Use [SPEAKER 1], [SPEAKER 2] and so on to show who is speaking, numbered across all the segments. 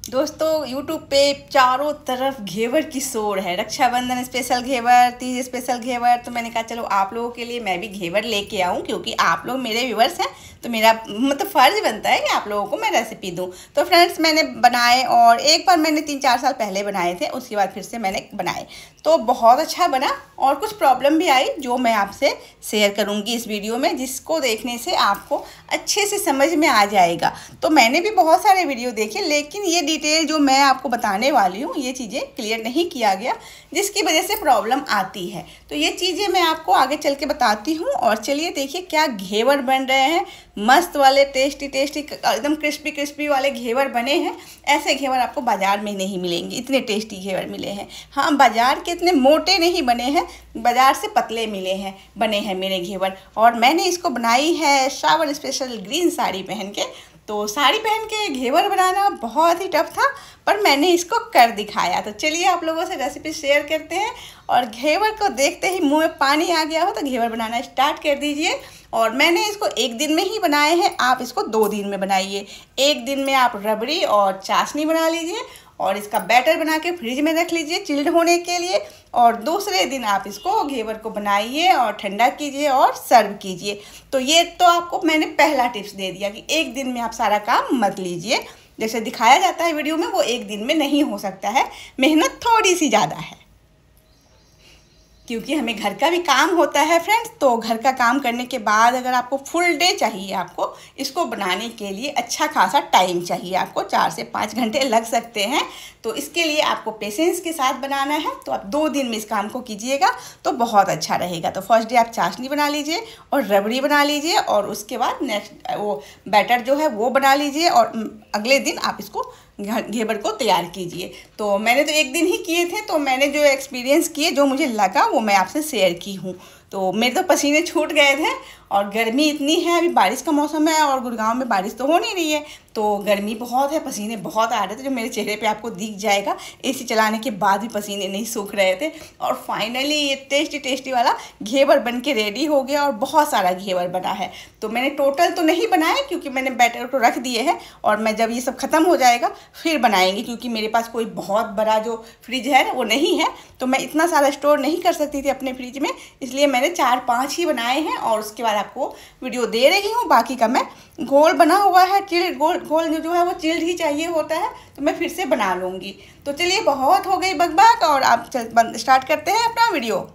[SPEAKER 1] दोस्तों YouTube पे चारों तरफ घेवर की शोर है। रक्षाबंधन स्पेशल घेवर, तीज स्पेशल घेवर। तो मैंने कहा चलो आप लोगों के लिए मैं भी घेवर लेके आऊँ, क्योंकि आप लोग मेरे व्यूवर्स हैं तो मेरा मतलब फ़र्ज बनता है कि आप लोगों को मैं रेसिपी दूँ। तो फ्रेंड्स मैंने बनाए, और एक बार मैंने 3-4 साल पहले बनाए थे, उसके बाद फिर से मैंने बनाए तो बहुत अच्छा बना। और कुछ प्रॉब्लम भी आई जो मैं आपसे शेयर करूँगी इस वीडियो में, जिसको देखने से आपको अच्छे से समझ में आ जाएगा। तो मैंने भी बहुत सारे वीडियो देखे, लेकिन ये डिटेल जो मैं आपको बताने वाली हूँ ये चीज़ें क्लियर नहीं किया गया, जिसकी वजह से प्रॉब्लम आती है। तो ये चीज़ें मैं आपको आगे चल के बताती हूँ। और चलिए देखिए क्या घेवर बन रहे हैं, मस्त वाले टेस्टी टेस्टी एकदम क्रिस्पी क्रिस्पी वाले घेवर बने हैं। ऐसे घेवर आपको बाज़ार में नहीं मिलेंगे, इतने टेस्टी घेवर मिले हैं। हाँ, बाज़ार के इतने मोटे नहीं बने हैं, बाज़ार से पतले मिले हैं, बने हैं मेरे घेवर। और मैंने इसको बनाई है श्रावण स्पेशल ग्रीन साड़ी पहन के। तो साड़ी पहन के घेवर बनाना बहुत ही टफ था, पर मैंने इसको कर दिखाया। तो चलिए आप लोगों से रेसिपी शेयर करते हैं। और घेवर को देखते ही मुंह में पानी आ गया हो तो घेवर बनाना स्टार्ट कर दीजिए। और मैंने इसको एक दिन में ही बनाए हैं, आप इसको 2 दिन में बनाइए। एक दिन में आप रबड़ी और चाशनी बना लीजिए और इसका बैटर बना के फ्रिज में रख लीजिए चिल्ड होने के लिए। और दूसरे दिन आप इसको घेवर को बनाइए और ठंडा कीजिए और सर्व कीजिए। तो ये तो आपको मैंने पहला टिप्स दे दिया कि एक दिन में आप सारा काम मत लीजिए। जैसे दिखाया जाता है वीडियो में वो एक दिन में नहीं हो सकता है, मेहनत थोड़ी सी ज़्यादा है, क्योंकि हमें घर का भी काम होता है फ्रेंड्स। तो घर का काम करने के बाद अगर आपको फुल डे चाहिए, आपको इसको बनाने के लिए अच्छा खासा टाइम चाहिए, आपको 4 से 5 घंटे लग सकते हैं। तो इसके लिए आपको पेशेंस के साथ बनाना है। तो आप 2 दिन में इस काम को कीजिएगा तो बहुत अच्छा रहेगा। तो फर्स्ट डे आप चाशनी बना लीजिए और रबड़ी बना लीजिए, और उसके बाद नेक्स्ट वो बैटर जो है वो बना लीजिए, और अगले दिन आप इसको घेवर को तैयार कीजिए। तो मैंने तो एक दिन ही किए थे, तो मैंने जो एक्सपीरियंस किए, जो मुझे लगा वो मैं आपसे शेयर की हूँ। तो मेरे तो पसीने छूट गए थे, और गर्मी इतनी है, अभी बारिश का मौसम है और गुड़गांव में बारिश तो हो नहीं रही है, तो गर्मी बहुत है, पसीने बहुत आ रहे थे, जो मेरे चेहरे पे आपको दिख जाएगा। एसी चलाने के बाद भी पसीने नहीं सूख रहे थे। और फाइनली ये टेस्टी टेस्टी वाला घेवर बन के रेडी हो गया, और बहुत सारा घेवर बना है। तो मैंने टोटल तो नहीं बनाया, क्योंकि मैंने बैटर को रख दिए हैं, और मैं जब ये सब ख़त्म हो जाएगा फिर बनाएंगे, क्योंकि मेरे पास कोई बहुत बड़ा जो फ्रिज है वो नहीं है, तो मैं इतना सारा स्टोर नहीं कर सकती थी अपने फ्रिज में। इसलिए मैंने 4-5 ही बनाए हैं, और उसके बाद आपको वीडियो दे रही हूँ। बाकी का मैं घोल बना हुआ है, चिल्ड घोल जो है वो चिल्ड ही चाहिए होता है, तो मैं फिर से बना लूँगी। तो चलिए बहुत हो गई बकबक, और आप स्टार्ट करते हैं अपना वीडियो।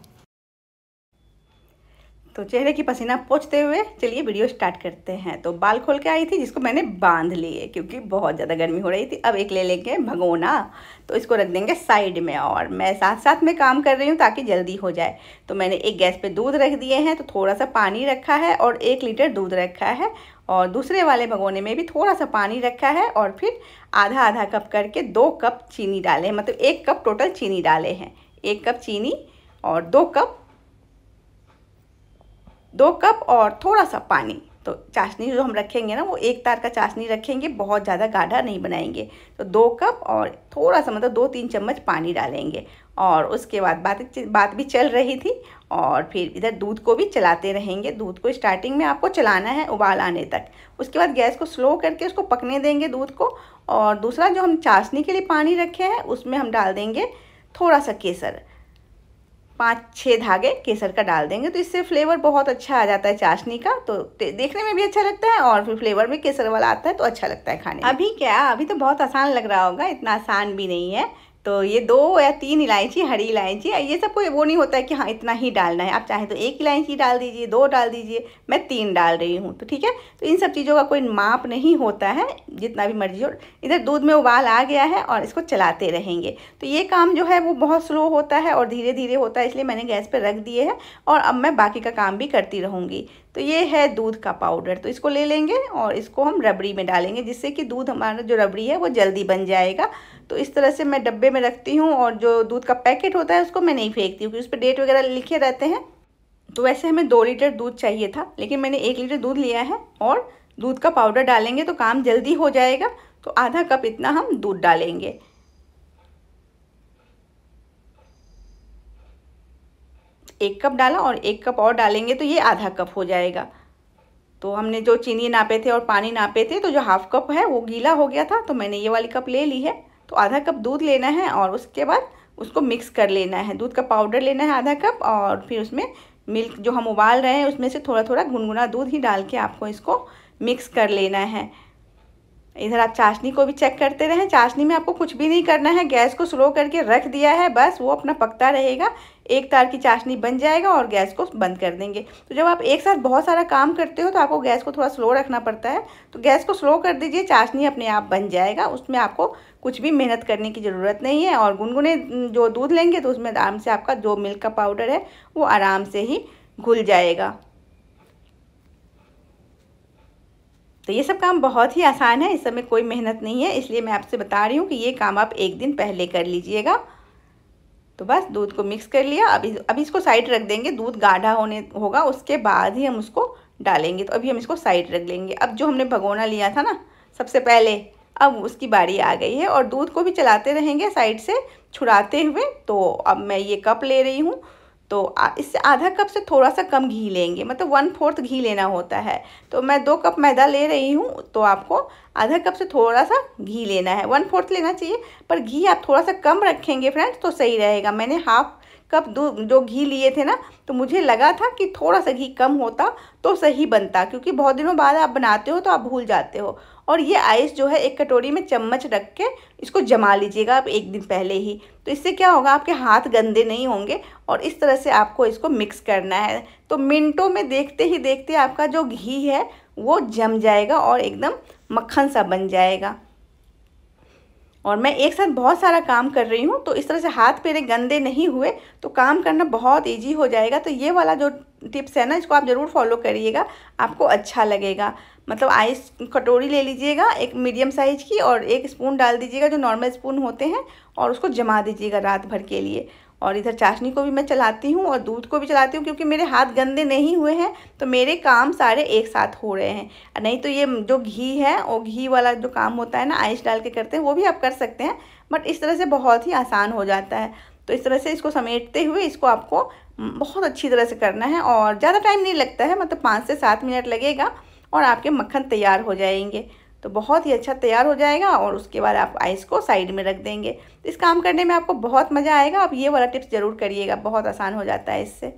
[SPEAKER 1] तो चेहरे की पसीना पोंछते हुए चलिए वीडियो स्टार्ट करते हैं। तो बाल खोल के आई थी, जिसको मैंने बांध लिए क्योंकि बहुत ज़्यादा गर्मी हो रही थी। अब एक ले लेंगे भगोना, तो इसको रख देंगे साइड में, और मैं साथ साथ में काम कर रही हूँ ताकि जल्दी हो जाए। तो मैंने एक गैस पे दूध रख दिए हैं, तो थोड़ा सा पानी रखा है और 1 लीटर दूध रखा है, और दूसरे वाले भगोने में भी थोड़ा सा पानी रखा है, और फिर आधा आधा कप करके 2 कप चीनी डाले हैं, मतलब 1 कप टोटल चीनी डाले हैं। 1 कप चीनी और 2 कप और थोड़ा सा पानी। तो चाशनी जो हम रखेंगे ना, वो 1 तार का चाशनी रखेंगे, बहुत ज़्यादा गाढ़ा नहीं बनाएंगे। तो 2 कप और थोड़ा सा मतलब 2-3 चम्मच पानी डालेंगे। और उसके बाद बात भी चल रही थी, और फिर इधर दूध को भी चलाते रहेंगे। दूध को स्टार्टिंग में आपको चलाना है उबाल आने तक, उसके बाद गैस को स्लो करके उसको पकने देंगे दूध को। और दूसरा जो हम चाशनी के लिए पानी रखे हैं उसमें हम डाल देंगे थोड़ा सा केसर, 5-6 धागे केसर का डाल देंगे, तो इससे फ्लेवर बहुत अच्छा आ जाता है चाशनी का। तो देखने में भी अच्छा लगता है, और फिर फ्लेवर भी केसर वाला आता है, तो अच्छा लगता है खाने में। अभी तो बहुत आसान लग रहा होगा, इतना आसान भी नहीं है। तो ये 2 या 3 इलायची, हरी इलायची, ये सब कोई वो नहीं होता है कि हाँ इतना ही डालना है। आप चाहें तो 1 इलायची डाल दीजिए, 2 डाल दीजिए, मैं 3 डाल रही हूँ, तो ठीक है। तो इन सब चीज़ों का कोई माप नहीं होता है, जितना भी मर्जी हो। इधर दूध में उबाल आ गया है, और इसको चलाते रहेंगे। तो ये काम जो है वो बहुत स्लो होता है और धीरे धीरे होता है, इसलिए मैंने गैस पर रख दिए है, और अब मैं बाकी का काम भी करती रहूँगी। तो ये है दूध का पाउडर, तो इसको ले लेंगे और इसको हम रबड़ी में डालेंगे, जिससे कि दूध हमारा जो रबड़ी है वो जल्दी बन जाएगा। तो इस तरह से मैं डब्बे में रखती हूँ, और जो दूध का पैकेट होता है उसको मैं नहीं फेंकती हूँ, क्योंकि उस पर डेट वगैरह लिखे रहते हैं। तो वैसे हमें 2 लीटर दूध चाहिए था, लेकिन मैंने 1 लीटर दूध लिया है, और दूध का पाउडर डालेंगे तो काम जल्दी हो जाएगा। तो आधा कप इतना हम दूध डालेंगे। 1 कप डाला और 1 कप और डालेंगे, तो ये आधा कप हो जाएगा। तो हमने जो चीनी नापे थे और पानी नापे थे, तो जो हाफ कप है वो गीला हो गया था, तो मैंने ये वाली कप ले ली है। तो आधा कप दूध लेना है और उसके बाद उसको मिक्स कर लेना है। दूध का पाउडर लेना है आधा कप, और फिर उसमें मिल्क जो हम उबाल रहे हैं उसमें से थोड़ा थोड़ा गुनगुना दूध ही डाल के आपको इसको मिक्स कर लेना है। इधर आप चाशनी को भी चेक करते रहें। चाशनी में आपको कुछ भी नहीं करना है, गैस को स्लो करके रख दिया है, बस वो अपना पकता रहेगा। एक तार की चाशनी बन जाएगा और गैस को बंद कर देंगे। तो जब आप एक साथ बहुत सारा काम करते हो तो आपको गैस को थोड़ा स्लो रखना पड़ता है, तो गैस को स्लो कर दीजिए, चाशनी अपने आप बन जाएगा। उसमें आपको कुछ भी मेहनत करने की ज़रूरत नहीं है। और गुनगुने जो दूध लेंगे तो उसमें आराम से आपका जो मिल्क का पाउडर है वो आराम से ही घुल जाएगा। तो ये सब काम बहुत ही आसान है, इस समय कोई मेहनत नहीं है, इसलिए मैं आपसे बता रही हूँ कि ये काम आप एक दिन पहले कर लीजिएगा। तो बस दूध को मिक्स कर लिया। अभी इसको साइड रख देंगे, दूध गाढ़ा होने होगा उसके बाद ही हम उसको डालेंगे। तो अभी हम इसको साइड रख लेंगे। अब जो हमने भगोना लिया था ना सबसे पहले, अब उसकी बारी आ गई है और दूध को भी चलाते रहेंगे साइड से छुड़ाते हुए। तो अब मैं ये कप ले रही हूँ, तो इससे आधा कप से थोड़ा सा कम घी लेंगे, मतलब 1/4 घी लेना होता है। तो मैं 2 कप मैदा ले रही हूँ, तो आपको आधा कप से थोड़ा सा घी लेना है, 1/4 लेना चाहिए, पर घी आप थोड़ा सा कम रखेंगे फ्रेंड्स तो सही रहेगा। मैंने हाफ कप जो घी लिए थे ना, तो मुझे लगा था कि थोड़ा सा घी कम होता तो सही बनता, क्योंकि बहुत दिनों बाद आप बनाते हो तो आप भूल जाते हो। और ये आइस जो है एक कटोरी में चम्मच रख के इसको जमा लीजिएगा आप एक दिन पहले ही। तो इससे क्या होगा, आपके हाथ गंदे नहीं होंगे। और इस तरह से आपको इसको मिक्स करना है। तो मिनटों में देखते ही देखते आपका जो घी है वो जम जाएगा और एकदम मक्खन सा बन जाएगा। और मैं एक साथ बहुत सारा काम कर रही हूँ, तो इस तरह से हाथ मेरे गंदे नहीं हुए तो काम करना बहुत इजी हो जाएगा। तो ये वाला जो टिप्स है ना, इसको आप ज़रूर फॉलो करिएगा, आपको अच्छा लगेगा। मतलब आइस कटोरी ले लीजिएगा एक मीडियम साइज़ की, और 1 स्पून डाल दीजिएगा जो नॉर्मल स्पून होते हैं, और उसको जमा दीजिएगा रात भर के लिए। और इधर चाशनी को भी मैं चलाती हूँ और दूध को भी चलाती हूँ, क्योंकि मेरे हाथ गंदे नहीं हुए हैं तो मेरे काम सारे एक साथ हो रहे हैं। नहीं तो ये जो घी है और घी वाला जो काम होता है ना, आइस डाल के करते हैं, वो भी आप कर सकते हैं, बट इस तरह से बहुत ही आसान हो जाता है। तो इस तरह से इसको समेटते हुए इसको आपको बहुत अच्छी तरह से करना है, और ज़्यादा टाइम नहीं लगता है, मतलब 5 से 7 मिनट लगेगा और आपके मक्खन तैयार हो जाएंगे। तो बहुत ही अच्छा तैयार हो जाएगा, और उसके बाद आप आइस को साइड में रख देंगे। तो इस काम करने में आपको बहुत मज़ा आएगा। आप ये वाला टिप्स ज़रूर करिएगा, बहुत आसान हो जाता है इससे।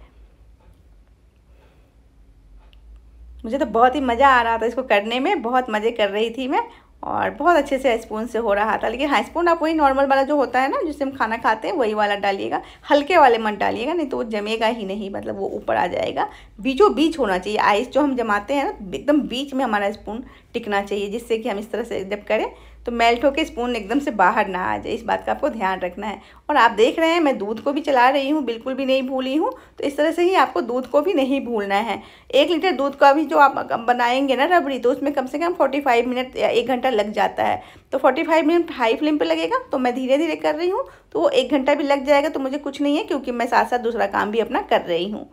[SPEAKER 1] मुझे तो बहुत ही मज़ा आ रहा था इसको करने में, बहुत मज़े कर रही थी मैं, और बहुत अच्छे से स्पून से हो रहा था। लेकिन हाँ, स्पून आप वही नॉर्मल वाला जो होता है ना, जिससे हम खाना खाते हैं, वही वाला डालिएगा, हल्के वाले मत डालिएगा, नहीं तो वो जमेगा ही नहीं, मतलब वो ऊपर आ जाएगा। बीचों बीच होना चाहिए आइस जो हम जमाते हैं ना, एकदम बीच में हमारा स्पून टिकना चाहिए, जिससे कि हम इस तरह से जब करें तो मेल्ट होकर स्पून एकदम से बाहर ना आ जाए। इस बात का आपको ध्यान रखना है। और आप देख रहे हैं मैं दूध को भी चला रही हूँ, बिल्कुल भी नहीं भूली हूँ। तो इस तरह से ही आपको दूध को भी नहीं भूलना है। 1 लीटर दूध का भी जो आप बनाएंगे ना रबड़ी, तो उसमें कम से कम 45 मिनट या 1 घंटा लग जाता है। तो 45 मिनट हाई फ्लेम पे लगेगा, तो मैं धीरे धीरे कर रही हूँ, तो वो 1 घंटा भी लग जाएगा तो मुझे कुछ नहीं है, क्योंकि मैं साथ साथ दूसरा काम भी अपना कर रही हूँ।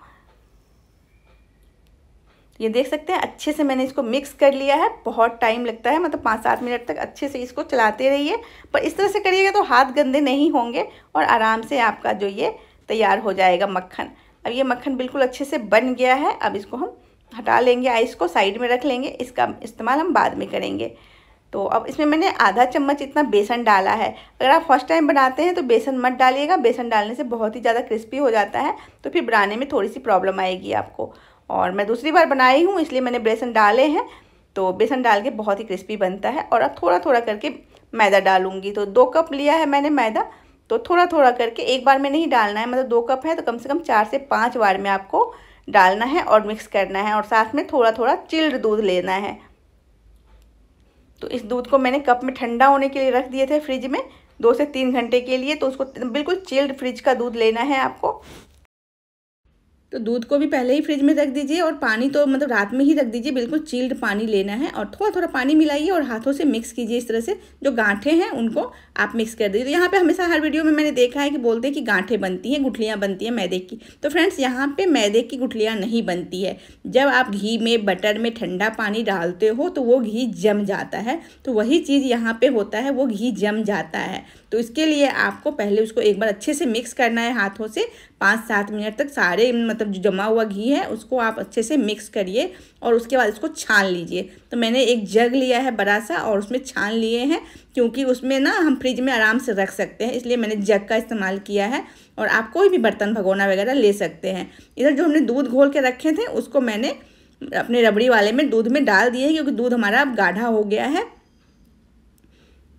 [SPEAKER 1] ये देख सकते हैं अच्छे से मैंने इसको मिक्स कर लिया है। बहुत टाइम लगता है, मतलब 5-7 मिनट तक अच्छे से इसको चलाते रहिए, पर इस तरह से करिएगा तो हाथ गंदे नहीं होंगे और आराम से आपका जो ये तैयार हो जाएगा मक्खन। अब ये मक्खन बिल्कुल अच्छे से बन गया है। अब इसको हम हटा लेंगे, आइस को साइड में रख लेंगे, इसका इस्तेमाल हम बाद में करेंगे। तो अब इसमें मैंने आधा चम्मच इतना बेसन डाला है। अगर आप फर्स्ट टाइम बनाते हैं तो बेसन मत डालिएगा, बेसन डालने से बहुत ही ज़्यादा क्रिस्पी हो जाता है, तो फिर बनाने में थोड़ी सी प्रॉब्लम आएगी आपको। और मैं दूसरी बार बनाई हूँ इसलिए मैंने बेसन डाले हैं, तो बेसन डाल के बहुत ही क्रिस्पी बनता है। और अब थोड़ा थोड़ा करके मैदा डालूंगी। तो 2 कप लिया है मैंने मैदा, तो थोड़ा थोड़ा करके एक बार में नहीं डालना है, मतलब 2 कप है तो कम से कम 4 से 5 बार में आपको डालना है और मिक्स करना है। और साथ में थोड़ा थोड़ा चिल्ड दूध लेना है। तो इस दूध को मैंने कप में ठंडा होने के लिए रख दिए थे फ्रिज में 2 से 3 घंटे के लिए, तो उसको बिल्कुल चिल्ड फ्रिज का दूध लेना है आपको। तो दूध को भी पहले ही फ्रिज में रख दीजिए, और पानी तो मतलब रात में ही रख दीजिए, बिल्कुल चिल्ड पानी लेना है। और थोड़ा थोड़ा पानी मिलाइए और हाथों से मिक्स कीजिए, इस तरह से जो गांठें हैं उनको आप मिक्स कर दीजिए। तो यहाँ पे हमेशा हर वीडियो में मैंने देखा है कि बोलते हैं कि गांठें बनती हैं, गुठलियाँ बनती हैं मैदे की। तो फ्रेंड्स यहाँ पे मैदे की गुठलियाँ नहीं बनती है। जब आप घी में बटर में ठंडा पानी डालते हो तो वो घी जम जाता है, तो वही चीज़ यहाँ पे होता है, वो घी जम जाता है। तो इसके लिए आपको पहले उसको एक बार अच्छे से मिक्स करना है हाथों से 5-7 मिनट तक, सारे मतलब मतलब जो जमा हुआ घी है उसको आप अच्छे से मिक्स करिए और उसके बाद इसको छान लीजिए। तो मैंने एक जग लिया है बड़ा सा और उसमें छान लिए हैं, क्योंकि उसमें ना हम फ्रिज में आराम से रख सकते हैं, इसलिए मैंने जग का इस्तेमाल किया है। और आप कोई भी बर्तन भगोना वगैरह ले सकते हैं। इधर जो हमने दूध घोल के रखे थे उसको मैंने अपने रबड़ी वाले में दूध में डाल दिए, क्योंकि दूध हमारा अब गाढ़ा हो गया है।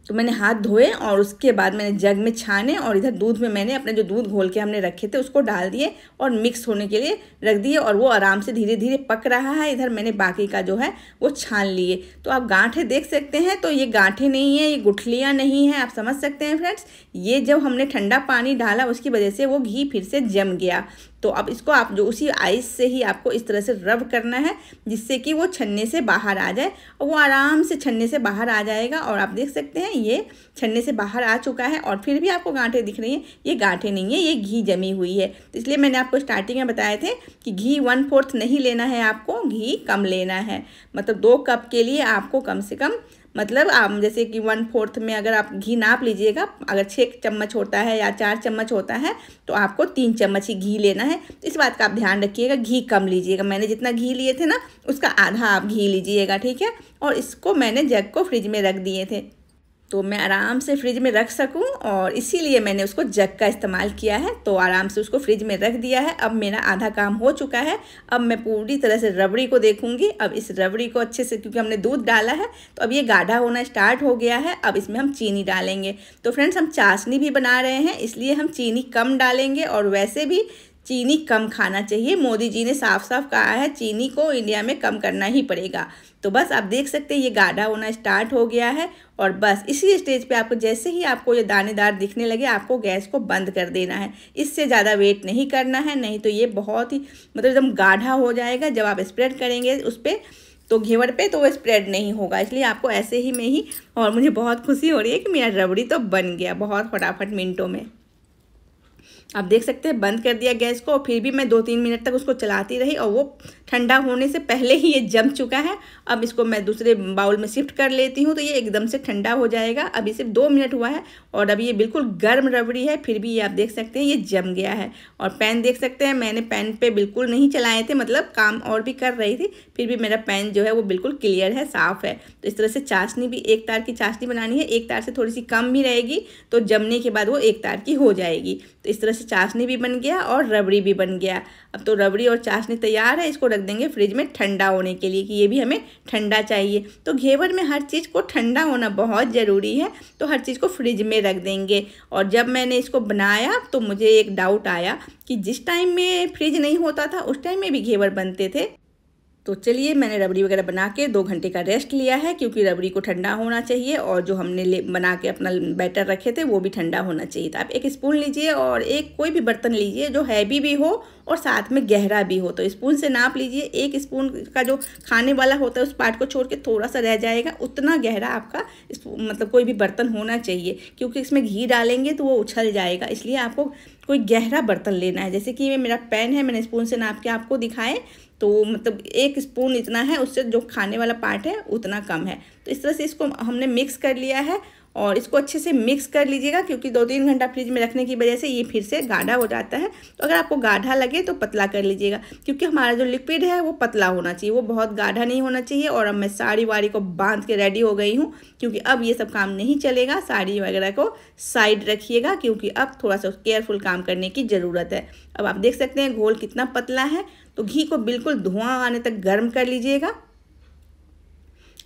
[SPEAKER 1] तो मैंने हाथ धोए और उसके बाद मैंने जग में छाने और इधर दूध में मैंने अपने जो दूध घोल के हमने रखे थे उसको डाल दिए और मिक्स होने के लिए रख दिए, और वो आराम से धीरे धीरे पक रहा है। इधर मैंने बाकी का जो है वो छान लिए। तो आप गांठें देख सकते हैं, तो ये गांठें नहीं है, ये गुठलियाँ नहीं है, आप समझ सकते हैं फ्रेंड्स। ये जब हमने ठंडा पानी डाला उसकी वजह से वो घी फिर से जम गया। तो अब इसको आप जो उसी आइस से ही आपको इस तरह से रब करना है, जिससे कि वो छन्ने से बाहर आ जाए, और वो आराम से छन्ने से बाहर आ जाएगा। और आप देख सकते हैं ये छन्ने से बाहर आ चुका है, और फिर भी आपको गांठें दिख रही हैं। ये गांठें नहीं है, ये घी जमी हुई है। तो इसलिए मैंने आपको स्टार्टिंग में बताए थे कि घी 1/4 नहीं लेना है, आपको घी कम लेना है। मतलब 2 कप के लिए आपको कम से कम, मतलब आप जैसे कि 1/4 में अगर आप घी नाप लीजिएगा, अगर 6 चम्मच होता है या 4 चम्मच होता है तो आपको 3 चम्मच ही घी लेना है। इस बात का आप ध्यान रखिएगा, घी कम लीजिएगा। मैंने जितना घी लिए थे ना उसका आधा आप घी लीजिएगा, ठीक है। और इसको मैंने जग को फ्रिज में रख दिए थे, तो मैं आराम से फ्रिज में रख सकूं, और इसीलिए मैंने उसको जग का इस्तेमाल किया है। तो आराम से उसको फ्रिज में रख दिया है। अब मेरा आधा काम हो चुका है। अब मैं पूरी तरह से रबड़ी को देखूंगी। अब इस रबड़ी को अच्छे से, क्योंकि हमने दूध डाला है तो अब ये गाढ़ा होना स्टार्ट हो गया है। अब इसमें हम चीनी डालेंगे। तो फ्रेंड्स, हम चाशनी भी बना रहे हैं, इसलिए हम चीनी कम डालेंगे। और वैसे भी चीनी कम खाना चाहिए, मोदी जी ने साफ साफ कहा है चीनी को इंडिया में कम करना ही पड़ेगा। तो बस आप देख सकते हैं ये गाढ़ा होना स्टार्ट हो गया है, और बस इसी स्टेज पे आपको, जैसे ही आपको ये दानेदार दिखने लगे, आपको गैस को बंद कर देना है। इससे ज़्यादा वेट नहीं करना है, नहीं तो ये बहुत ही मतलब एकदम गाढ़ा हो जाएगा। जब आप स्प्रेड करेंगे उस पर, तो घेवर पे, तो वो स्प्रेड नहीं होगा। इसलिए आपको ऐसे ही में ही, और मुझे बहुत खुशी हो रही है कि मेरा रबड़ी तो बन गया बहुत फटाफट मिनटों में। आप देख सकते हैं बंद कर दिया गैस को, और फिर भी मैं 2-3 मिनट तक उसको चलाती रही, और वो ठंडा होने से पहले ही ये जम चुका है। अब इसको मैं दूसरे बाउल में शिफ्ट कर लेती हूँ, तो ये एकदम से ठंडा हो जाएगा। अभी सिर्फ 2 मिनट हुआ है और अभी ये बिल्कुल गर्म रबड़ी है, फिर भी ये आप देख सकते हैं ये जम गया है। और पैन देख सकते हैं, मैंने पैन पे बिल्कुल नहीं चलाए थे, मतलब काम और भी कर रही थी, फिर भी मेरा पैन जो है वो बिल्कुल क्लियर है, साफ़ है। तो इस तरह से चाशनी भी, एक तार की चाशनी बनानी है, एक तार से थोड़ी सी कम भी रहेगी, तो जमने के बाद वो एक तार की हो जाएगी। तो इस तरह से चाशनी भी बन गया और रबड़ी भी बन गया। अब तो रबड़ी और चाशनी तैयार है। इसको रख देंगे फ्रिज में ठंडा होने के लिए, कि ये भी हमें ठंडा चाहिए। तो घेवर में हर चीज़ को ठंडा होना बहुत ज़रूरी है, तो हर चीज़ को फ्रिज में रख देंगे। और जब मैंने इसको बनाया तो मुझे एक डाउट आया कि जिस टाइम में फ्रिज नहीं होता था उस टाइम में भी घेवर बनते थे। तो चलिए, मैंने रबड़ी वगैरह बना के 2 घंटे का रेस्ट लिया है, क्योंकि रबड़ी को ठंडा होना चाहिए, और जो हमने बना के अपना बैटर रखे थे वो भी ठंडा होना चाहिए। तो आप एक स्पून लीजिए और एक कोई भी बर्तन लीजिए जो हैवी भी हो और साथ में गहरा भी हो। तो स्पून से नाप लीजिए, 1 स्पून का जो खाने वाला होता है उस पार्ट को छोड़ के थोड़ा सा रह जाएगा, उतना गहरा आपका मतलब कोई भी बर्तन होना चाहिए, क्योंकि इसमें घी डालेंगे तो वो उछल जाएगा। इसलिए आपको कोई गहरा बर्तन लेना है। जैसे कि ये मेरा पैन है, मैंने स्पून से नाप के आपको दिखाए, तो मतलब 1 स्पून इतना है, उससे जो खाने वाला पार्ट है उतना कम है। तो इस तरह से इसको हमने मिक्स कर लिया है, और इसको अच्छे से मिक्स कर लीजिएगा, क्योंकि 2-3 घंटा फ्रिज में रखने की वजह से ये फिर से गाढ़ा हो जाता है। तो अगर आपको गाढ़ा लगे तो पतला कर लीजिएगा, क्योंकि हमारा जो लिक्विड है वो पतला होना चाहिए, वो बहुत गाढ़ा नहीं होना चाहिए। और अब मैं साड़ी वाड़ी को बांध के रेडी हो गई हूँ, क्योंकि अब ये सब काम नहीं चलेगा। साड़ी वगैरह को साइड रखिएगा, क्योंकि अब थोड़ा सा केयरफुल काम करने की ज़रूरत है। अब आप देख सकते हैं घोल कितना पतला है। तो घी को बिल्कुल धुआं आने तक गर्म कर लीजिएगा,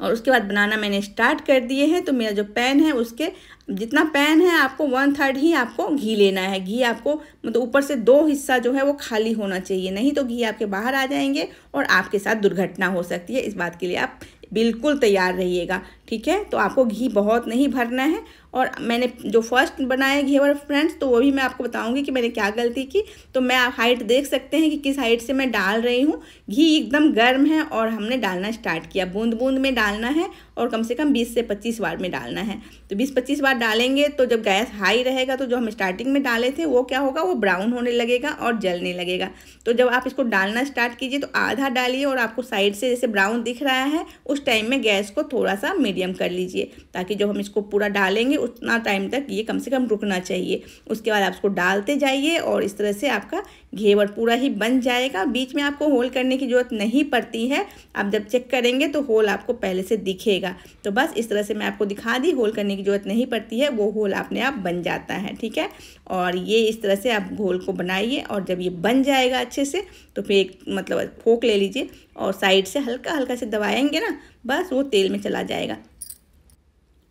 [SPEAKER 1] और उसके बाद बनाना मैंने स्टार्ट कर दिए हैं। तो मेरा जो पैन है उसके जितना पैन है आपको 1/3 ही आपको घी लेना है। घी आपको मतलब ऊपर से 2 हिस्सा जो है वो खाली होना चाहिए, नहीं तो घी आपके बाहर आ जाएंगे और आपके साथ दुर्घटना हो सकती है। इस बात के लिए आप बिल्कुल तैयार रहिएगा, ठीक है। तो आपको घी बहुत नहीं भरना है। और मैंने जो फर्स्ट बनाए घेवर फ्रेंड्स, तो वो भी मैं आपको बताऊंगी कि मैंने क्या गलती की। तो मैं आप हाइट देख सकते हैं कि किस हाइट से मैं डाल रही हूँ। घी एकदम गर्म है और हमने डालना स्टार्ट किया। बूंद बूंद में डालना है और कम से कम 20 से 25 बार में डालना है। तो 20-25 बार डालेंगे तो जब गैस हाई रहेगा तो जो हम स्टार्टिंग में डाले थे वो क्या होगा, वो ब्राउन होने लगेगा और जलने लगेगा। तो जब आप इसको डालना स्टार्ट कीजिए तो आधा डालिए, और आपको साइड से जैसे ब्राउन दिख रहा है उस टाइम में गैस को थोड़ा सा मीडियम कर लीजिए, ताकि जब हम इसको पूरा डालेंगे उतना टाइम तक ये कम से कम रुकना चाहिए। उसके बाद आप इसको डालते जाइए और इस तरह से आपका घेवर पूरा ही बन जाएगा। बीच में आपको होल करने की ज़रूरत नहीं पड़ती है, आप जब चेक करेंगे तो होल आपको पहले से दिखेगा। तो बस इस तरह से मैं आपको दिखा दी, होल करने की ज़रूरत नहीं पड़ती है, वो होल अपने आप बन जाता है। ठीक है, और ये इस तरह से आप घोल को बनाइए और जब ये बन जाएगा अच्छे से तो फिर एक मतलब फोक ले लीजिए और साइड से हल्का हल्का से दबाएंगे ना, बस वो तेल में चला जाएगा।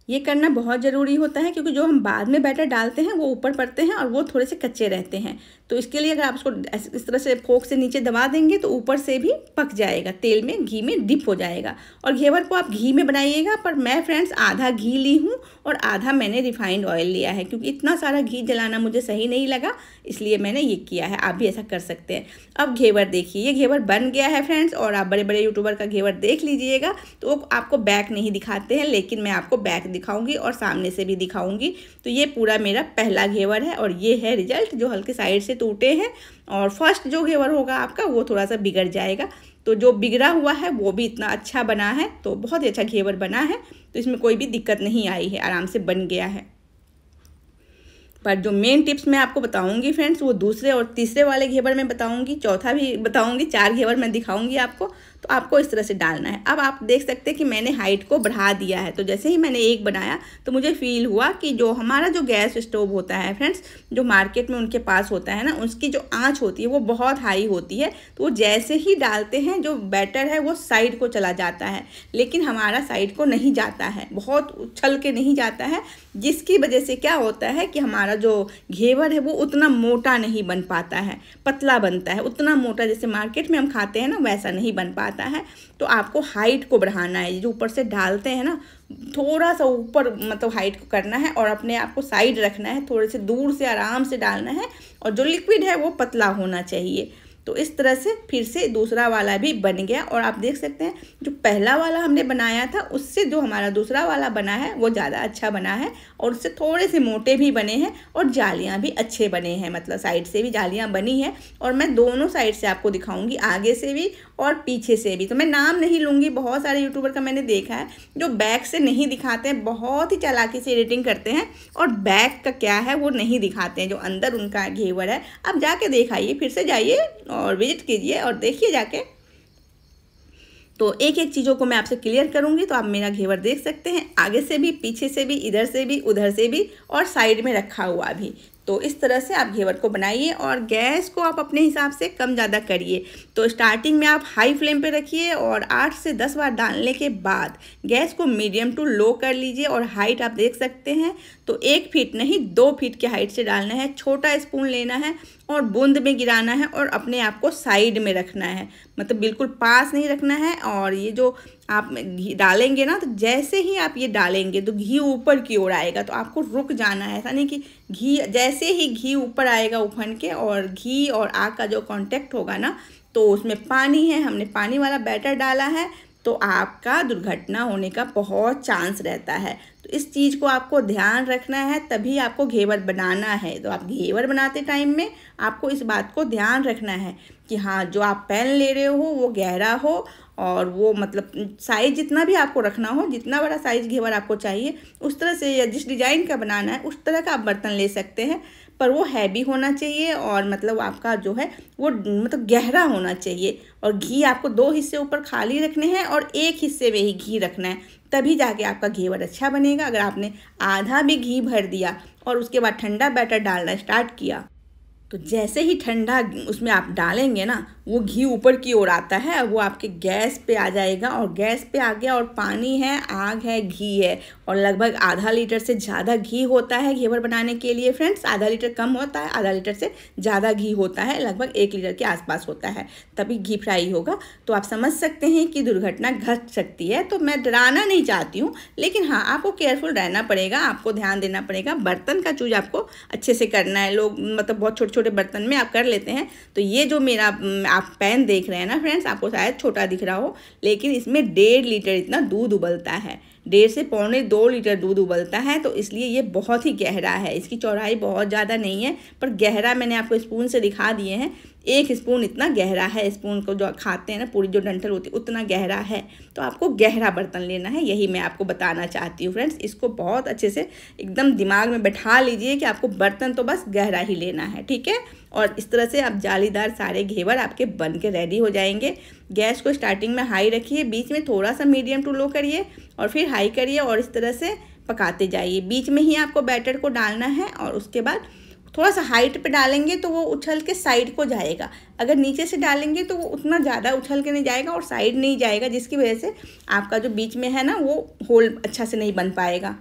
[SPEAKER 1] ये करना बहुत ज़रूरी होता है क्योंकि जो हम बाद में बैटर डालते हैं वो ऊपर पड़ते हैं और वो थोड़े से कच्चे रहते हैं। तो इसके लिए अगर आप इसको इस तरह से फोक से नीचे दबा देंगे तो ऊपर से भी पक जाएगा, तेल में घी में डिप हो जाएगा। और घेवर को आप घी में बनाइएगा, पर मैं फ्रेंड्स आधा घी ली हूँ और आधा मैंने रिफाइंड ऑयल लिया है, क्योंकि इतना सारा घी जलाना मुझे सही नहीं लगा, इसलिए मैंने ये किया है। आप भी ऐसा कर सकते हैं। अब घेवर देखिए, ये घेवर बन गया है फ्रेंड्स। और आप बड़े बड़े यूट्यूबर का घेवर देख लीजिएगा तो वो आपको बैक नहीं दिखाते हैं, लेकिन मैं आपको बैक दिखाऊंगी और सामने से भी दिखाऊंगी। तो ये पूरा मेरा पहला घेवर है और ये है रिजल्ट, जो हल्के साइड से टूटे हैं। और फर्स्ट जो घेवर होगा आपका वो थोड़ा सा बिगड़ जाएगा, तो जो बिगड़ा हुआ है वो भी इतना अच्छा बना है। तो बहुत ही अच्छा घेवर बना है, तो इसमें कोई भी दिक्कत नहीं आई है, आराम से बन गया है। पर जो मेन टिप्स मैं आपको बताऊंगी फ्रेंड्स, वो दूसरे और तीसरे वाले घेवर में बताऊंगी, चौथा भी बताऊंगी, 4 घेवर मैं दिखाऊंगी आपको। तो आपको इस तरह से डालना है। अब आप देख सकते हैं कि मैंने हाइट को बढ़ा दिया है। तो जैसे ही मैंने एक बनाया तो मुझे फील हुआ कि जो हमारा जो गैस स्टोव होता है फ्रेंड्स, जो मार्केट में उनके पास होता है ना, उसकी जो आंच होती है वो बहुत हाई होती है। तो वो जैसे ही डालते हैं जो बैटर है वो साइड को चला जाता है, लेकिन हमारा साइड को नहीं जाता है, बहुत उछल के नहीं जाता है, जिसकी वजह से क्या होता है कि हमारा जो घेवर है वो उतना मोटा नहीं बन पाता है, पतला बनता है। उतना मोटा जैसे मार्केट में हम खाते हैं ना, वैसा नहीं बन पाता है। तो आपको हाइट को बढ़ाना है, जो ऊपर से डालते हैं ना, थोड़ा सा ऊपर मतलब हाइट को करना है और अपने आप को साइड रखना है, थोड़े से दूर से आराम से डालना है। और जो लिक्विड है वो पतला होना चाहिए। तो इस तरह से फिर से दूसरा वाला भी बन गया। और आप देख सकते हैं जो पहला वाला हमने बनाया था उससे जो हमारा दूसरा वाला बना है वो ज़्यादा अच्छा बना है, और उससे थोड़े से मोटे भी बने हैं और जालियाँ भी अच्छे बने हैं, मतलब साइड से भी जालियाँ बनी है। और मैं दोनों साइड से आपको दिखाऊंगी, आगे से भी और पीछे से भी। तो मैं नाम नहीं लूँगी, बहुत सारे यूट्यूबर का मैंने देखा है जो बैक से नहीं दिखाते हैं, बहुत ही चालाकी से एडिटिंग करते हैं और बैक का क्या है वो नहीं दिखाते हैं, जो अंदर उनका घेवर है। आप जाके दिखाइए, फिर से जाइए और विजिट कीजिए और देखिए जाके। तो एक एक चीज़ों को मैं आपसे क्लियर करूंगी। तो आप मेरा घेवर देख सकते हैं, आगे से भी, पीछे से भी, इधर से भी, उधर से भी, और साइड में रखा हुआ भी। तो इस तरह से आप घेवर को बनाइए और गैस को आप अपने हिसाब से कम ज़्यादा करिए। तो स्टार्टिंग में आप हाई फ्लेम पे रखिए और 8 से 10 बार डालने के बाद गैस को मीडियम टू लो कर लीजिए। और हाइट आप देख सकते हैं, तो 1 फीट नहीं 2 फीट के हाइट से डालना है। छोटा स्पून लेना है और बूंद में गिराना है और अपने आप को साइड में रखना है, मतलब बिल्कुल पास नहीं रखना है। और ये जो आप घी डालेंगे ना, तो जैसे ही आप ये डालेंगे तो घी ऊपर की ओर आएगा, तो आपको रुक जाना है। ऐसा नहीं कि घी जैसे ही घी ऊपर आएगा उफन के, और घी और आग का जो कांटेक्ट होगा ना, तो उसमें पानी है, हमने पानी वाला बैटर डाला है, तो आपका दुर्घटना होने का बहुत चांस रहता है। तो इस चीज़ को आपको ध्यान रखना है, तभी आपको घेवर बनाना है। तो आप घेवर बनाते टाइम में आपको इस बात को ध्यान रखना है कि हाँ, जो आप पैन ले रहे हो वो गहरा हो, और वो मतलब साइज़ जितना भी आपको रखना हो, जितना बड़ा साइज़ घेवर आपको चाहिए उस तरह से, या जिस डिज़ाइन का बनाना है उस तरह का आप बर्तन ले सकते हैं। पर वो हैवी होना चाहिए और मतलब आपका जो है वो मतलब गहरा होना चाहिए। और घी आपको 2 हिस्से ऊपर खाली रखने हैं और 1 हिस्से में ही घी रखना है, तभी जाके आपका घेवर अच्छा बनेगा। अगर आपने आधा भी घी भर दिया और उसके बाद ठंडा बैटर डालना स्टार्ट किया, तो जैसे ही ठंडा उसमें आप डालेंगे ना, वो घी ऊपर की ओर आता है, वो आपके गैस पे आ जाएगा। और गैस पे आ गया और पानी है, आग है, घी है, और लगभग आधा लीटर से ज़्यादा घी होता है घेवर बनाने के लिए फ्रेंड्स। आधा लीटर कम होता है, आधा लीटर से ज़्यादा घी होता है, लगभग 1 लीटर के आसपास होता है, तभी घी फ्राई होगा। तो आप समझ सकते हैं कि दुर्घटना घट सकती है। तो मैं डराना नहीं चाहती हूँ, लेकिन हाँ, आपको केयरफुल रहना पड़ेगा, आपको ध्यान देना पड़ेगा। बर्तन का चूज आपको अच्छे से करना है। लोग मतलब बहुत छोटे छोटे बर्तन में आप कर लेते हैं। तो ये जो मेरा आप पैन देख रहे हैं ना फ्रेंड्स, आपको शायद छोटा दिख रहा हो, लेकिन इसमें 1.5 लीटर इतना दूध उबलता है, 1.5 से 1.25-2 लीटर दूध उबलता है। तो इसलिए ये बहुत ही गहरा है, इसकी चौड़ाई बहुत ज़्यादा नहीं है, पर गहरा मैंने आपको स्पून से दिखा दिए हैं। 1 स्पून इतना गहरा है, स्पून को जो खाते हैं ना पूरी जो डंठल होती है उतना गहरा है। तो आपको गहरा बर्तन लेना है, यही मैं आपको बताना चाहती हूँ फ्रेंड्स। इसको बहुत अच्छे से एकदम दिमाग में बैठा लीजिए कि आपको बर्तन तो बस गहरा ही लेना है, ठीक है। और इस तरह से आप जालीदार सारे घेवर आपके बन के रेडी हो जाएंगे। गैस को स्टार्टिंग में हाई रखिए, बीच में थोड़ा सा मीडियम टू लो करिए और फिर हाई करिए और इस तरह से पकाते जाइए। बीच में ही आपको बैटर को डालना है और उसके बाद थोड़ा सा हाइट पे डालेंगे तो वो उछल के साइड को जाएगा। अगर नीचे से डालेंगे तो वो उतना ज़्यादा उछल के नहीं जाएगा और साइड नहीं जाएगा, जिसकी वजह से आपका जो बीच में है ना वो होल अच्छा से नहीं बन पाएगा।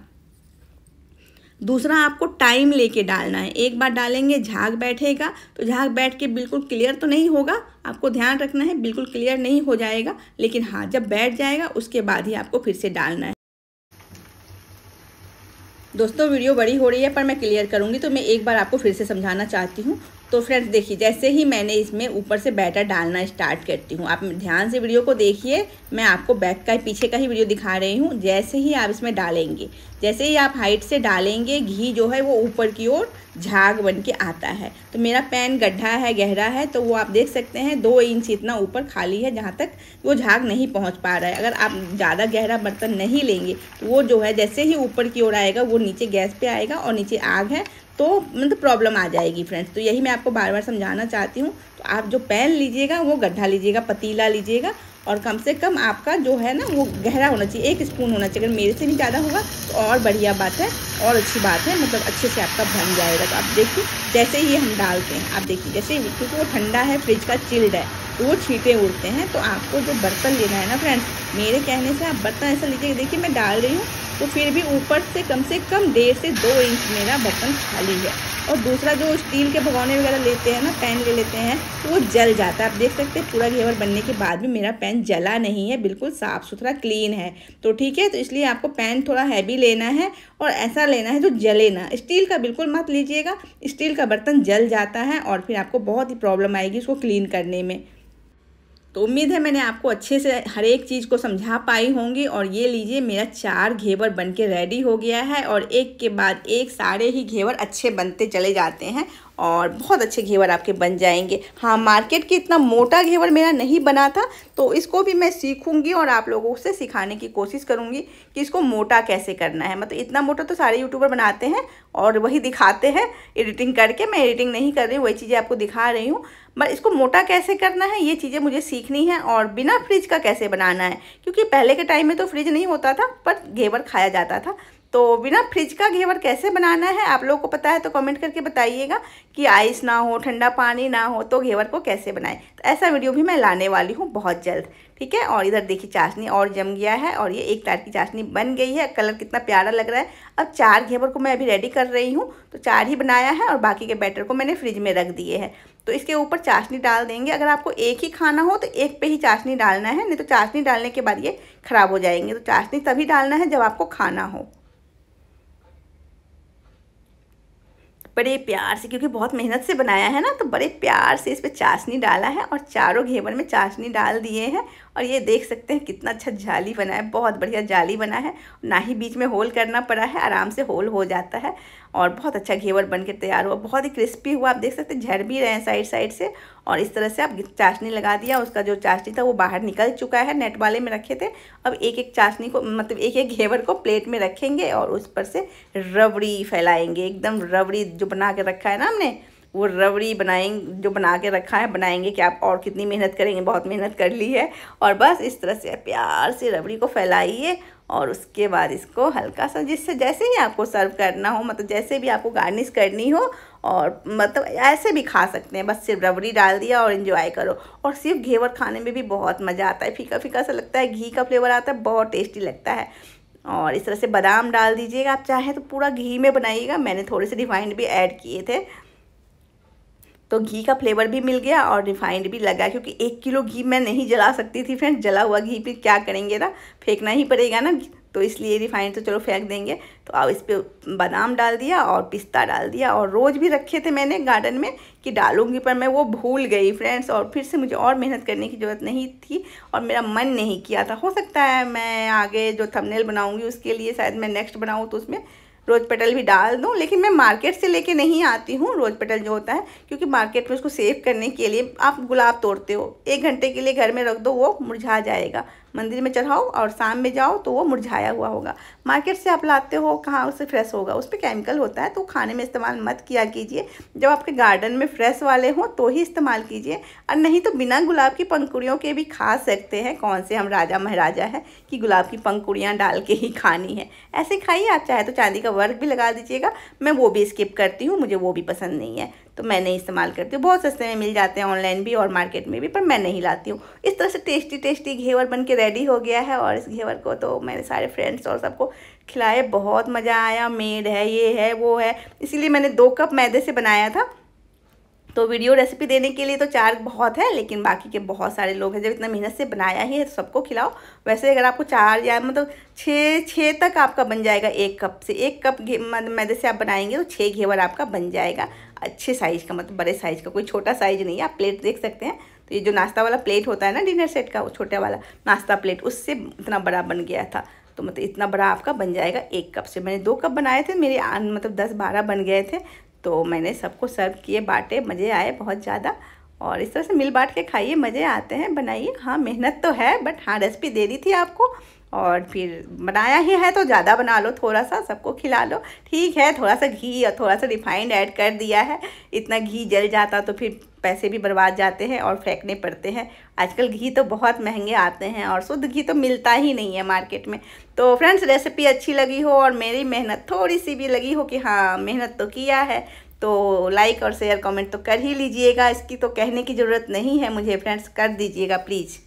[SPEAKER 1] दूसरा, आपको टाइम लेके डालना है। एक बार डालेंगे झाग बैठेगा तो झाग बैठ के बिल्कुल क्लियर तो नहीं होगा, आपको ध्यान रखना है बिल्कुल क्लियर नहीं हो जाएगा, लेकिन हाँ जब बैठ जाएगा उसके बाद ही आपको फिर से डालना है। दोस्तों वीडियो बड़ी हो रही है पर मैं क्लियर करूँगी तो मैं एक बार आपको फिर से समझाना चाहती हूँ। तो फ्रेंड्स देखिए, जैसे ही मैंने इसमें ऊपर से बैटर डालना स्टार्ट करती हूँ, आप ध्यान से वीडियो को देखिए, मैं आपको बैक का पीछे का ही वीडियो दिखा रही हूँ। जैसे ही आप इसमें डालेंगे, जैसे ही आप हाइट से डालेंगे, घी जो है वो ऊपर की ओर झाग बन के आता है। तो मेरा पैन गड्ढा है, गहरा है, तो वो आप देख सकते हैं 2 इंच इतना ऊपर खाली है जहाँ तक वो झाग नहीं पहुँच पा रहा है। अगर आप ज़्यादा गहरा बर्तन नहीं लेंगे तो वो जो है जैसे ही ऊपर की ओर आएगा वो नीचे गैस पे आएगा और नीचे आग है तो मतलब प्रॉब्लम आ जाएगी फ्रेंड्स। तो यही मैं आपको बार बार समझाना चाहती हूँ। तो आप जो पैन लीजिएगा वो गड्ढा लीजिएगा, पतीला लीजिएगा और कम से कम आपका जो है ना वो गहरा होना चाहिए, 1 स्पून होना चाहिए। अगर मेरे से भी ज़्यादा होगा तो और बढ़िया बात है और अच्छी बात है, मतलब अच्छे से आपका बन जाएगा। तो आप देखिए जैसे ही हम डालते हैं, आप देखिए जैसे क्योंकि वो ठंडा है, फ्रिज का चिल्ड है, तो वो छींटे उड़ते हैं। तो आपको जो बर्तन लेना है ना फ्रेंड्स, मेरे कहने से आप बर्तन ऐसा लीजिए, देखिए मैं डाल रही हूँ तो फिर भी ऊपर से कम 1.5 से 2 इंच मेरा बर्तन खाली है। और दूसरा जो स्टील के भगोने वगैरह लेते हैं ना, पैन ले लेते हैं, तो वो जल जाता है। आप देख सकते हैं पूरा घेवर बनने के बाद भी मेरा पैन जला नहीं है, बिल्कुल साफ़ सुथरा क्लीन है। तो ठीक है, तो इसलिए आपको पैन थोड़ा हैवी लेना है और ऐसा लेना है जो जले ना। स्टील का बिल्कुल मत लीजिएगा, स्टील का बर्तन जल जाता है और फिर आपको बहुत ही प्रॉब्लम आएगी उसको क्लीन करने में। तो उम्मीद है मैंने आपको अच्छे से हर एक चीज़ को समझा पाई होंगी। और ये लीजिए मेरा 4 घेवर बनके रेडी हो गया है और एक के बाद एक सारे ही घेवर अच्छे बनते चले जाते हैं और बहुत अच्छे घेवर आपके बन जाएंगे। हाँ, मार्केट के इतना मोटा घेवर मेरा नहीं बना था, तो इसको भी मैं सीखूंगी और आप लोगों से सिखाने की कोशिश करूंगी कि इसको मोटा कैसे करना है। मतलब इतना मोटा तो सारे यूट्यूबर बनाते हैं और वही दिखाते हैं एडिटिंग करके। मैं एडिटिंग नहीं कर रही हूँ, वही चीज़ें आपको दिखा रही हूँ। बट इसको मोटा कैसे करना है ये चीज़ें मुझे सीखनी है और बिना फ्रिज का कैसे बनाना है, क्योंकि पहले के टाइम में तो फ्रिज नहीं होता था पर घेवर खाया जाता था। तो बिना फ्रिज का घेवर कैसे बनाना है आप लोगों को पता है तो कमेंट करके बताइएगा कि आइस ना हो, ठंडा पानी ना हो, तो घेवर को कैसे बनाएं। तो ऐसा वीडियो भी मैं लाने वाली हूँ बहुत जल्द, ठीक है। और इधर देखिए चाशनी और जम गया है और ये 1 तार की चाशनी बन गई है। कलर कितना प्यारा लग रहा है। अब 4 घेवर को मैं अभी रेडी कर रही हूँ, तो 4 ही बनाया है और बाकी के बैटर को मैंने फ्रिज में रख दिए हैं। तो इसके ऊपर चाशनी डाल देंगे। अगर आपको एक ही खाना हो तो एक पे ही चाशनी डालना है, नहीं तो चाशनी डालने के बाद ये खराब हो जाएंगे। तो चाशनी तभी डालना है जब आपको खाना हो। बड़े प्यार से, क्योंकि बहुत मेहनत से बनाया है ना, तो बड़े प्यार से इस पर चाशनी डाला है और चारों घेवर में चाशनी डाल दिए हैं। और ये देख सकते हैं कितना अच्छा जाली बना है, बहुत बढ़िया जाली बना है, ना ही बीच में होल करना पड़ा है, आराम से होल हो जाता है और बहुत अच्छा घेवर बन के तैयार हुआ। बहुत ही क्रिस्पी हुआ, आप देख सकते हैं झड़ भी रहे हैं साइड साइड से। और इस तरह से आप चाशनी लगा दिया, उसका जो चाशनी था वो बाहर निकल चुका है, नेट वाले में रखे थे। अब एक एक चाशनी को, मतलब एक एक घेवर को प्लेट में रखेंगे और उस पर से रबड़ी फैलाएंगे। एकदम रबड़ी जो बना के रखा है ना हमने, वो रबड़ी बनाएंगे, जो बना के रखा है बनाएंगे। कि आप और कितनी मेहनत करेंगे, बहुत मेहनत कर ली है। और बस इस तरह से प्यार से रबड़ी को फैलाइए और उसके बाद इसको हल्का सा, जिससे जैसे ही आपको सर्व करना हो, मतलब जैसे भी आपको गार्निश करनी हो, और मतलब ऐसे भी खा सकते हैं। बस सिर्फ रबड़ी डाल दिया और एंजॉय करो। और सिर्फ घेवर खाने में भी बहुत मज़ा आता है, फीका फीका सा लगता है, घी का फ्लेवर आता है, बहुत टेस्टी लगता है। और इस तरह से बादाम डाल दीजिएगा, आप चाहें तो पूरा घी में बनाइएगा। मैंने थोड़े से रिफाइंड भी ऐड किए थे, तो घी का फ्लेवर भी मिल गया और रिफाइंड भी लगा। क्योंकि 1 किलो घी मैं नहीं जला सकती थी फ्रेंड्स, जला हुआ घी फिर क्या करेंगे ना, फेंकना ही पड़ेगा ना, तो इसलिए रिफाइंड तो चलो फेंक देंगे। तो अब इस पर बादाम डाल दिया और पिस्ता डाल दिया। और रोज़ भी रखे थे मैंने गार्डन में कि डालूंगी, पर मैं वो भूल गई फ्रेंड्स। और फिर से मुझे और मेहनत करने की ज़रूरत नहीं थी और मेरा मन नहीं किया था। हो सकता है मैं आगे जो थंबनेल बनाऊंगी उसके लिए शायद मैं नेक्स्ट बनाऊँ तो उसमें रोज़ पेटल भी डाल दूँ, लेकिन मैं मार्केट से लेके नहीं आती हूँ रोज़ पेटल जो होता है, क्योंकि मार्केट में उसको सेव करने के लिए आप गुलाब तोड़ते हो, 1 घंटे के लिए घर में रख दो, वो मुरझा जाएगा। मंदिर में चढ़ाओ और शाम में जाओ तो वो मुरझाया हुआ होगा। मार्केट से आप लाते हो, कहाँ उससे फ्रेश होगा, उस पर केमिकल होता है, तो खाने में इस्तेमाल मत किया कीजिए। जब आपके गार्डन में फ्रेश वाले हों तो ही इस्तेमाल कीजिए, और नहीं तो बिना गुलाब की पंखुड़ियों के भी खा सकते हैं। कौन से हम राजा महाराजा हैं कि गुलाब की पंखुड़ियाँ डाल के ही खानी है, ऐसे खाइए। आप चाहे तो चांदी का वर्क भी लगा दीजिएगा, मैं वो भी स्किप करती हूँ, मुझे वो भी पसंद नहीं है, तो मैं नहीं इस्तेमाल करती हूँ। बहुत सस्ते में मिल जाते हैं ऑनलाइन भी और मार्केट में भी, पर मैं नहीं लाती हूँ। इस तरह से टेस्टी टेस्टी घेवर बन के रेडी हो गया है, और इस घेवर को तो मैंने सारे फ्रेंड्स और सबको खिलाए, बहुत मज़ा आया। मेड है, ये है, वो है, इसीलिए मैंने 2 कप मैदे से बनाया था। तो वीडियो रेसिपी देने के लिए तो 4 बहुत है, लेकिन बाकी के बहुत सारे लोग हैं, जब इतना मेहनत से बनाया ही है तो सबको खिलाओ। वैसे अगर आपको 4 या मतलब 6 तक आपका बन जाएगा 1 कप से। 1 कप मैदे से आप बनाएंगे तो 6 घेवर आपका बन जाएगा, अच्छे साइज़ का, मतलब बड़े साइज़ का, कोई छोटा साइज़ नहीं है। आप प्लेट देख सकते हैं, तो ये जो नाश्ता वाला प्लेट होता है ना डिनर सेट का, वो छोटा वाला नाश्ता प्लेट, उससे इतना बड़ा बन गया था। तो मतलब इतना बड़ा आपका बन जाएगा 1 कप से। मैंने 2 कप बनाए थे, मेरे मतलब 10-12 बन गए थे, तो मैंने सबको सर्व किए, बांटे, मज़े आए बहुत ज़्यादा। और इस तरह से मिल बांट के खाइए, मज़े आते हैं, बनाइए। हाँ मेहनत तो है, बट हाँ रेसिपी दे दी थी आपको, और फिर बनाया ही है तो ज़्यादा बना लो, थोड़ा सा सबको खिला लो। ठीक है, थोड़ा सा घी और थोड़ा सा रिफाइंड ऐड कर दिया है, इतना घी जल जाता तो फिर पैसे भी बर्बाद जाते हैं और फेंकने पड़ते हैं। आजकल घी तो बहुत महंगे आते हैं और शुद्ध घी तो मिलता ही नहीं है मार्केट में। तो फ्रेंड्स, रेसिपी अच्छी लगी हो और मेरी मेहनत थोड़ी सी भी लगी हो कि हाँ मेहनत तो किया है, तो लाइक और शेयर कमेंट तो कर ही लीजिएगा। इसकी तो कहने की ज़रूरत नहीं है मुझे फ्रेंड्स, कर दीजिएगा प्लीज़।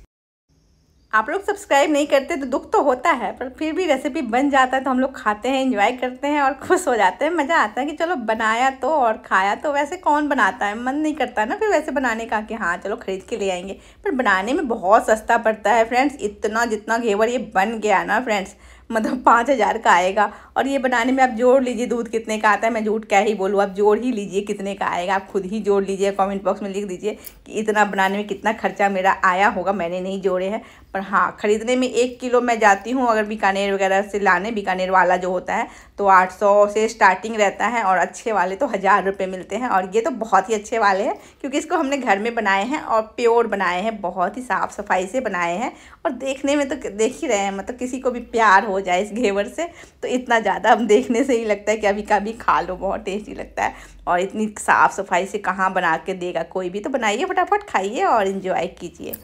[SPEAKER 1] आप लोग सब्सक्राइब नहीं करते तो दुख तो होता है, पर फिर भी रेसिपी बन जाता है तो हम लोग खाते हैं, एंजॉय करते हैं और खुश हो जाते हैं। मज़ा आता है कि चलो बनाया तो और खाया तो। वैसे कौन बनाता है, मन नहीं करता ना फिर वैसे बनाने का कि हाँ चलो ख़रीद के ले आएंगे, पर बनाने में बहुत सस्ता पड़ता है फ्रेंड्स। इतना जितना घेवर ये बन गया ना फ्रेंड्स, मतलब 5,000 का आएगा, और ये बनाने में आप जोड़ लीजिए दूध कितने का आता है। मैं झूठ क्या ही बोलूँ, आप जोड़ ही लीजिए कितने का आएगा, आप खुद ही जोड़ लीजिए, कमेंट बॉक्स में लिख दीजिए कि इतना बनाने में कितना खर्चा मेरा आया होगा। मैंने नहीं जोड़े हैं, पर हाँ ख़रीदने में 1 किलो मैं जाती हूँ अगर बीकानेर वगैरह से लाने, बीकानेर वाला जो होता है तो 800 से स्टार्टिंग रहता है, और अच्छे वाले तो 1000 रुपये मिलते हैं। और ये तो बहुत ही अच्छे वाले हैं, क्योंकि इसको हमने घर में बनाए हैं और प्योर बनाए हैं, बहुत ही साफ़ सफाई से बनाए हैं। और देखने में तो देख ही रहे हैं, मतलब किसी को भी प्यार हो जाए इस घेवर से, तो इतना ज़्यादा हम देखने से ही लगता है कि अभी कभी खा लो, बहुत टेस्टी लगता है। और इतनी साफ़ सफाई से कहाँ बना के देगा कोई भी, तो बनाइए फटाफट, खाइए और इन्जॉय कीजिए।